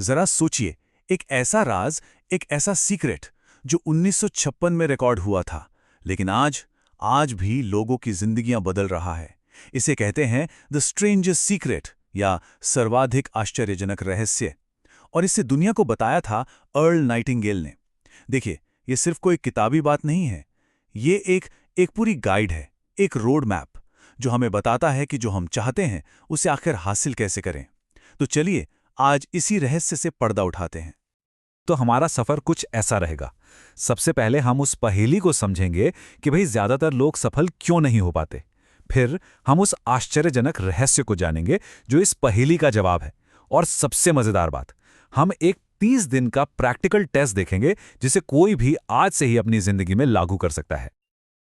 जरा सोचिए, एक ऐसा राज, एक ऐसा सीक्रेट जो 1956 में रिकॉर्ड हुआ था, लेकिन आज आज भी लोगों की जिंदगियां बदल रहा है। इसे कहते हैं द स्ट्रेंजेस्ट सीक्रेट या सर्वाधिक आश्चर्यजनक रहस्य। और इसे दुनिया को बताया था अर्ल नाइटिंगेल ने। देखिए, ये सिर्फ कोई किताबी बात नहीं है। ये एक पूरी गाइड है, एक रोड मैप, जो हमें बताता है कि जो हम चाहते हैं उसे आखिर हासिल कैसे करें। तो चलिए आज इसी रहस्य से पर्दा उठाते हैं। तो हमारा सफर कुछ ऐसा रहेगा। सबसे पहले हम उस पहेली को समझेंगे कि भाई ज्यादातर लोग सफल क्यों नहीं हो पाते। फिर हम उस आश्चर्यजनक रहस्य को जानेंगे जो इस पहेली का जवाब है। और सबसे मजेदार बात, हम एक 30 दिन का प्रैक्टिकल टेस्ट देखेंगे जिसे कोई भी आज से ही अपनी जिंदगी में लागू कर सकता है।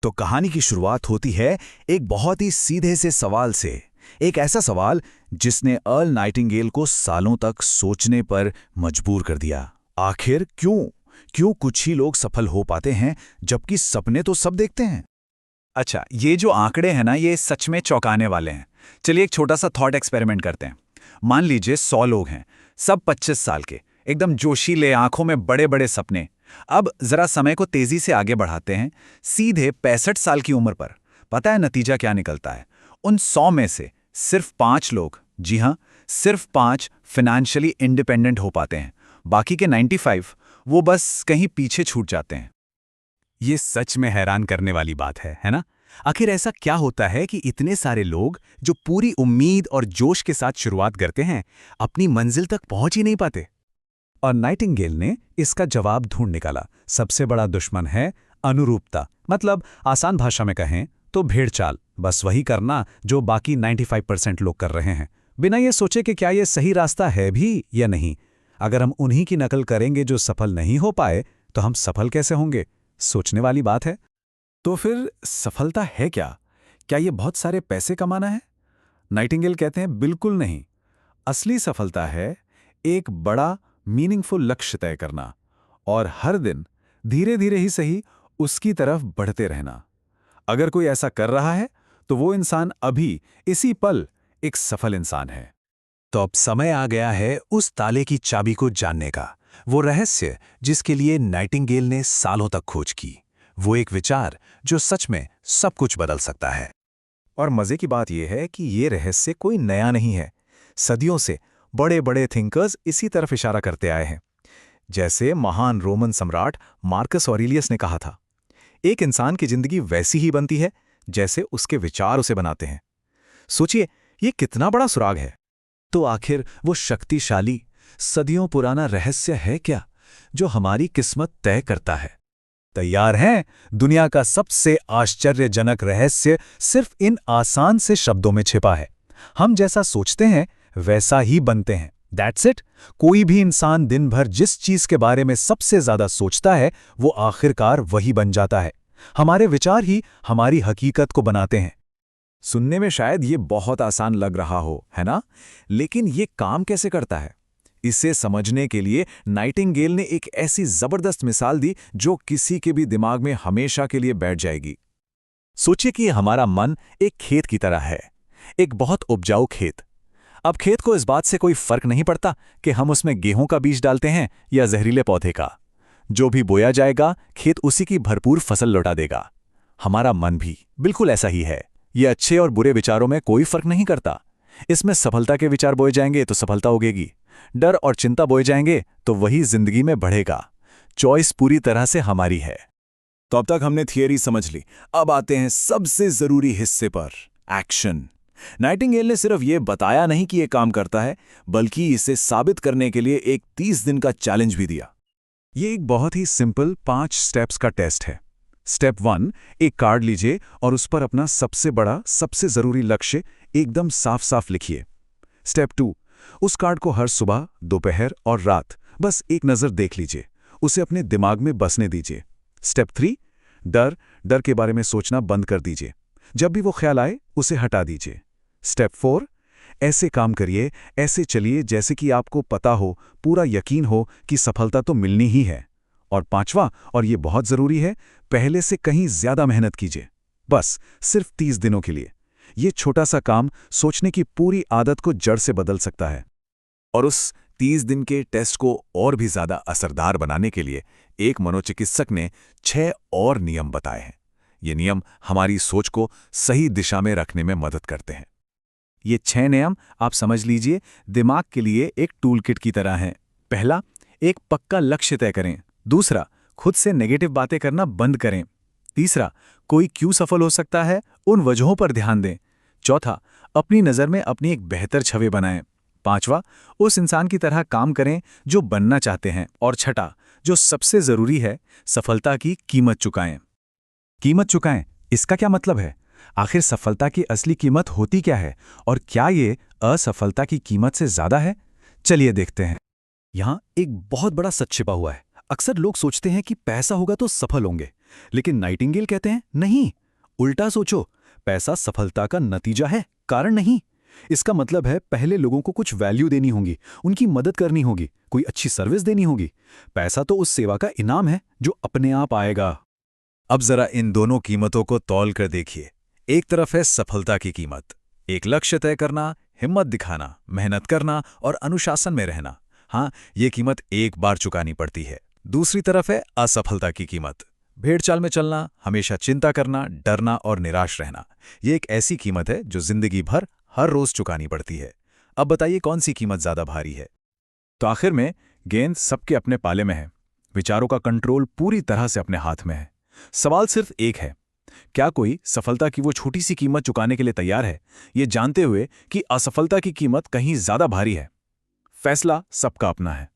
तो कहानी की शुरुआत होती है एक बहुत ही सीधे से सवाल से। एक ऐसा सवाल जिसने अर्ल नाइटिंगेल को सालों तक सोचने पर मजबूर कर दिया। आखिर क्यों कुछ ही लोग सफल हो पाते हैं जबकि सपने तो सब देखते हैं। अच्छा, ये जो आंकड़े हैं ना, ये सच में चौंकाने वाले हैं। चलिए एक छोटा सा थॉट एक्सपेरिमेंट करते हैं। मान लीजिए 100 लोग हैं, सब 25 साल के, एकदम जोशीले, आंखों में बड़े बड़े सपने। अब जरा समय को तेजी से आगे बढ़ाते हैं, सीधे 65 साल की उम्र पर। पता है नतीजा क्या निकलता है? उन 100 में से सिर्फ 5 लोग, जी हां, सिर्फ 5 फाइनेंशियली इंडिपेंडेंट हो पाते हैं। बाकी के 95 वो बस कहीं पीछे छूट जाते हैं। ये सच में हैरान करने वाली बात है ना? आखिर ऐसा क्या होता है कि इतने सारे लोग जो पूरी उम्मीद और जोश के साथ शुरुआत करते हैं, अपनी मंजिल तक पहुंच ही नहीं पाते? और नाइटिंगेल ने इसका जवाब ढूंढ निकाला। सबसे बड़ा दुश्मन है अनुरूपता। मतलब आसान भाषा में कहें तो भेड़चाल, बस वही करना जो बाकी 95% लोग कर रहे हैं, बिना ये सोचे कि क्या ये सही रास्ता है भी या नहीं। अगर हम उन्हीं की नकल करेंगे जो सफल नहीं हो पाए, तो हम सफल कैसे होंगे? सोचने वाली बात है। तो फिर सफलता है क्या? क्या ये बहुत सारे पैसे कमाना है? नाइटिंगेल कहते हैं बिल्कुल नहीं। असली सफलता है एक बड़ा मीनिंगफुल लक्ष्य तय करना और हर दिन धीरे धीरे ही सही उसकी तरफ बढ़ते रहना। अगर कोई ऐसा कर रहा है तो वो इंसान अभी इसी पल एक सफल इंसान है। तो अब समय आ गया है उस ताले की चाबी को जानने का, वो रहस्य जिसके लिए नाइटिंगेल ने सालों तक खोज की, वो एक विचार जो सच में सब कुछ बदल सकता है। और मजे की बात यह है कि ये रहस्य कोई नया नहीं है। सदियों से बड़े बड़े थिंकर्स इसी तरफ इशारा करते आए हैं। जैसे महान रोमन सम्राट मार्कस ऑरेलियस ने कहा था, एक इंसान की जिंदगी वैसी ही बनती है जैसे उसके विचार उसे बनाते हैं। सोचिए, ये कितना बड़ा सुराग है। तो आखिर वो शक्तिशाली, सदियों पुराना रहस्य है क्या जो हमारी किस्मत तय करता है? तैयार हैं? दुनिया का सबसे आश्चर्यजनक रहस्य सिर्फ इन आसान से शब्दों में छिपा है। हम जैसा सोचते हैं वैसा ही बनते हैं। That's it. कोई भी इंसान दिन भर जिस चीज के बारे में सबसे ज्यादा सोचता है, वो आखिरकार वही बन जाता है। हमारे विचार ही हमारी हकीकत को बनाते हैं। सुनने में शायद ये बहुत आसान लग रहा हो, है ना? लेकिन ये काम कैसे करता है? इसे समझने के लिए नाइटिंगेल ने एक ऐसी जबरदस्त मिसाल दी जो किसी के भी दिमाग में हमेशा के लिए बैठ जाएगी। सोचिए कि हमारा मन एक खेत की तरह है, एक बहुत उपजाऊ खेत। अब खेत को इस बात से कोई फर्क नहीं पड़ता कि हम उसमें गेहूं का बीज डालते हैं या जहरीले पौधे का। जो भी बोया जाएगा, खेत उसी की भरपूर फसल लौटा देगा। हमारा मन भी बिल्कुल ऐसा ही है। ये अच्छे और बुरे विचारों में कोई फर्क नहीं करता। इसमें सफलता के विचार बोए जाएंगे तो सफलता उगेगी, डर और चिंता बोए जाएंगे तो वही जिंदगी में बढ़ेगा। चॉइस पूरी तरह से हमारी है। तो अब तक हमने थियरी समझ ली, अब आते हैं सबसे जरूरी हिस्से पर, एक्शन। नाइटिंगेल ने सिर्फ ये बताया नहीं कि ये काम करता है, बल्कि इसे साबित करने के लिए एक 30 दिन का चैलेंज भी दिया। ये एक बहुत ही सिंपल 5 स्टेप्स का टेस्ट है। स्टेप 1, एक कार्ड लीजिए और उस पर अपना सबसे बड़ा, सबसे जरूरी लक्ष्य एकदम साफ साफ लिखिए। स्टेप 2, उस कार्ड को हर सुबह, दोपहर और रात बस एक नज़र देख लीजिए, उसे अपने दिमाग में बसने दीजिए। स्टेप 3, डर के बारे में सोचना बंद कर दीजिए। जब भी वो ख्याल आए उसे हटा दीजिए। स्टेप 4, ऐसे काम करिए, ऐसे चलिए जैसे कि आपको पता हो, पूरा यकीन हो कि सफलता तो मिलनी ही है। और 5वां, और ये बहुत ज़रूरी है, पहले से कहीं ज़्यादा मेहनत कीजिए, बस सिर्फ 30 दिनों के लिए। ये छोटा सा काम सोचने की पूरी आदत को जड़ से बदल सकता है। और उस 30 दिन के टेस्ट को और भी ज्यादा असरदार बनाने के लिए एक मनोचिकित्सक ने 6 और नियम बताए हैं। ये नियम हमारी सोच को सही दिशा में रखने में मदद करते हैं। ये 6 नियम आप समझ लीजिए दिमाग के लिए एक टूल किट की तरह हैं। पहला, एक पक्का लक्ष्य तय करें। दूसरा, खुद से नेगेटिव बातें करना बंद करें। तीसरा, कोई क्यों सफल हो सकता है, उन वजहों पर ध्यान दें। चौथा, अपनी नज़र में अपनी एक बेहतर छवि बनाएं। पांचवा, उस इंसान की तरह काम करें जो बनना चाहते हैं। और छठा, जो सबसे जरूरी है, सफलता की कीमत चुकाएं। कीमत चुकाएं, इसका क्या मतलब है? आखिर सफलता की असली कीमत होती क्या है और क्या ये असफलता की कीमत से ज्यादा है? चलिए देखते हैं। यहाँ एक बहुत बड़ा सच छिपा हुआ है। अक्सर लोग सोचते हैं कि पैसा होगा तो सफल होंगे, लेकिन नाइटिंगेल कहते हैं नहीं, उल्टा सोचो। पैसा सफलता का नतीजा है, कारण नहीं। इसका मतलब है पहले लोगों को कुछ वैल्यू देनी होगी, उनकी मदद करनी होगी, कोई अच्छी सर्विस देनी होगी। पैसा तो उस सेवा का इनाम है जो अपने आप आएगा। अब जरा इन दोनों कीमतों को तौल कर देखिए। एक तरफ है सफलता की कीमत, एक लक्ष्य तय करना, हिम्मत दिखाना, मेहनत करना और अनुशासन में रहना। हाँ, ये कीमत एक बार चुकानी पड़ती है। दूसरी तरफ है असफलता की कीमत, भेड़चाल में चलना, हमेशा चिंता करना, डरना और निराश रहना। ये एक ऐसी कीमत है जो जिंदगी भर हर रोज चुकानी पड़ती है। अब बताइए कौन सी कीमत ज्यादा भारी है? तो आखिर में गेंद सबके अपने पाले में है। विचारों का कंट्रोल पूरी तरह से अपने हाथ में है। सवाल सिर्फ एक है, क्या कोई सफलता की वो छोटी सी कीमत चुकाने के लिए तैयार है, ये जानते हुए कि असफलता की कीमत कहीं ज्यादा भारी है? फैसला सबका अपना है।